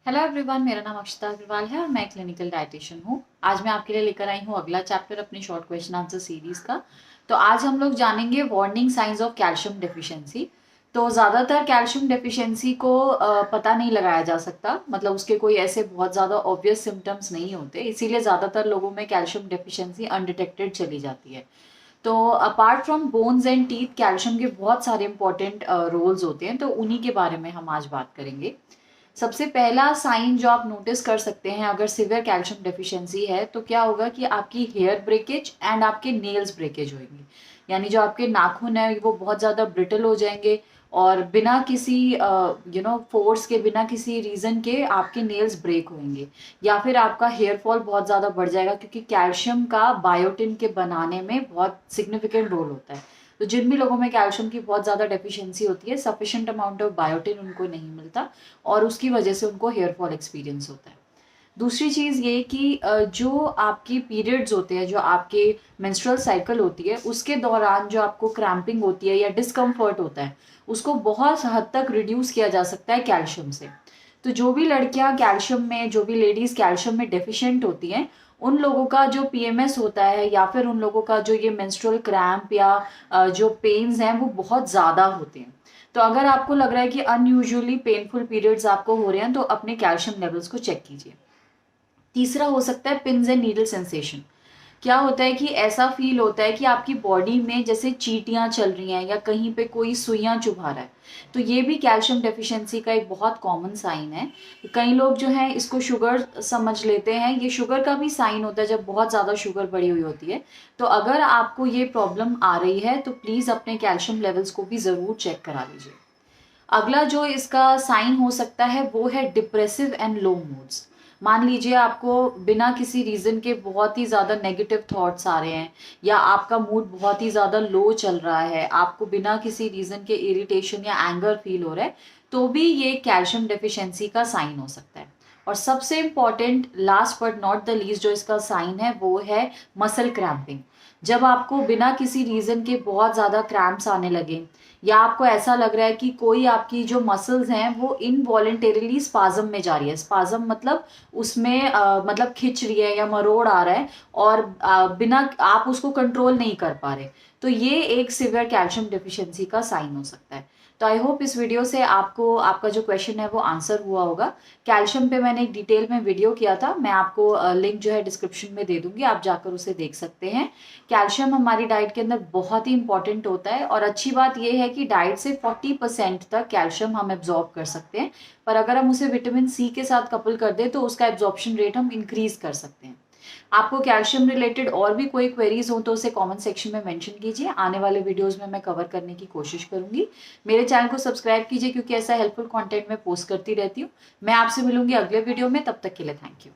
Hello everyone, मेरा नाम अक्षता अग्रवाल है और मैं क्लिनिकल डाइटिशियन हूँ। आज मैं आपके लिए लेकर आई हूँ अगला चैप्टर अपनी शॉर्ट क्वेश्चन आंसर सीरीज का। तो आज हम लोग जानेंगे warning science of calcium deficiency. तो ज़्यादातर कैल्शियम डेफिशिएंसी को पता नहीं लगाया जा सकता, मतलब उसके कोई ऐसे बहुत ज़्यादा ऑब्वियस सिम्टम्स नहीं होते, इसीलिए ज़्यादातर लोगों में कैल्शियम डेफिशिएंसी अनडिटेक्टेड चली जाती है। तो apart from bones and teeth, calcium के बहुत सारे इंपॉर्टेंट रोल्स होते हैं, तो उन्हीं के बारे में हम आज बात करेंगे। सबसे पहला साइन जो आप नोटिस कर सकते हैं अगर सिवियर कैल्शियम डेफिशिएंसी है, तो क्या होगा कि आपकी हेयर ब्रेकेज एंड आपके नेल्स ब्रेकेज होंगे। यानी जो आपके नाखून है वो बहुत ज़्यादा ब्रिटल हो जाएंगे और बिना किसी फोर्स के, बिना किसी रीज़न के आपके नेल्स ब्रेक होंगे। या फिर आपका हेयर फॉल बहुत ज़्यादा बढ़ जाएगा, क्योंकि कैल्शियम का बायोटिन के बनाने में बहुत सिग्निफिकेंट रोल होता है। तो जिन भी लोगों में कैल्शियम की बहुत ज़्यादा डेफिशिएंसी होती है, सफिशिएंट अमाउंट ऑफ बायोटिन उनको नहीं मिलता और उसकी वजह से उनको हेयर फॉल एक्सपीरियंस होता है। दूसरी चीज़ ये कि जो आपकी पीरियड्स होते हैं, जो आपके मेंस्ट्रुअल साइकिल होती है, उसके दौरान जो आपको क्रैम्पिंग होती है या डिस्कम्फर्ट होता है, उसको बहुत हद तक रिड्यूस किया जा सकता है कैल्शियम से। तो जो भी लड़कियां कैल्शियम में, जो भी लेडीज कैल्शियम में डेफिशिएंट होती हैं, उन लोगों का जो पीएमएस होता है या फिर उन लोगों का जो ये मेंस्ट्रुअल क्रैम्प या जो पेन्स हैं वो बहुत ज़्यादा होते हैं। तो अगर आपको लग रहा है कि अनयूजुअली पेनफुल पीरियड्स आपको हो रहे हैं, तो अपने कैल्शियम लेवल्स को चेक कीजिए। तीसरा हो सकता है पिन्स एंड नीडल सेंसेशन। क्या होता है कि ऐसा फील होता है कि आपकी बॉडी में जैसे चींटियां चल रही हैं या कहीं पे कोई सुइयां चुभा रहा है। तो ये भी कैल्शियम डेफिशिएंसी का एक बहुत कॉमन साइन है। कई लोग जो है इसको शुगर समझ लेते हैं, ये शुगर का भी साइन होता है जब बहुत ज़्यादा शुगर बढ़ी हुई होती है। तो अगर आपको ये प्रॉब्लम आ रही है तो प्लीज़ अपने कैल्शियम लेवल्स को भी ज़रूर चेक करा लीजिए। अगला जो इसका साइन हो सकता है वो है डिप्रेसिव एंड लो मूड्स। मान लीजिए आपको बिना किसी रीज़न के बहुत ही ज़्यादा नेगेटिव थॉट्स आ रहे हैं, या आपका मूड बहुत ही ज़्यादा लो चल रहा है, आपको बिना किसी रीज़न के इरिटेशन या एंगर फील हो रहा है, तो भी ये कैल्शियम डेफिशिएंसी का साइन हो सकता है। और सबसे important, last but not the least, जो इसका साइन है वो है मसल क्रैम्पिंग। जब आपको बिना किसी रीज़न के बहुत ज़्यादा क्रैम्प्स आने लगे, या आपको ऐसा लग रहा है कि कोई आपकी जो मसल्स हैं वो इनवॉलेंटरीली स्पाज्म में जा रही है। स्पाज्म मतलब उसमें मतलब खिंच रही है या मरोड़ आ रहा है, और बिना आप उसको कंट्रोल नहीं कर पा रहे, तो ये एक सिवियर कैल्शियम डेफिशिएंसी का साइन हो सकता है। तो आई होप इस वीडियो से आपको आपका जो क्वेश्चन है वो आंसर हुआ होगा। कैल्शियम पे मैंने एक डिटेल में वीडियो किया था, मैं आपको लिंक जो है डिस्क्रिप्शन में दे दूंगी, आप जाकर उसे देख सकते हैं। कैल्शियम हमारी डाइट के अंदर बहुत ही इंपॉर्टेंट होता है, और अच्छी बात यह है कि डाइट से 40% तक कैल्शियम हम एब्जॉर्ब कर सकते हैं। पर अगर हम उसे विटामिन सी के साथ कपल कर दें तो उसका एब्जॉर्प्शन रेट हम इंक्रीज कर सकते हैं। आपको कैल्शियम रिलेटेड और भी कोई क्वेरीज हो तो उसे कमेंट सेक्शन में मेंशन कीजिए, आने वाले वीडियोस में मैं कवर करने की कोशिश करूंगी। मेरे चैनल को सब्सक्राइब कीजिए, क्योंकि ऐसा हेल्पफुल कंटेंट मैं पोस्ट करती रहती हूँ। मैं आपसे मिलूंगी अगले वीडियो में, तब तक के लिए थैंक यू।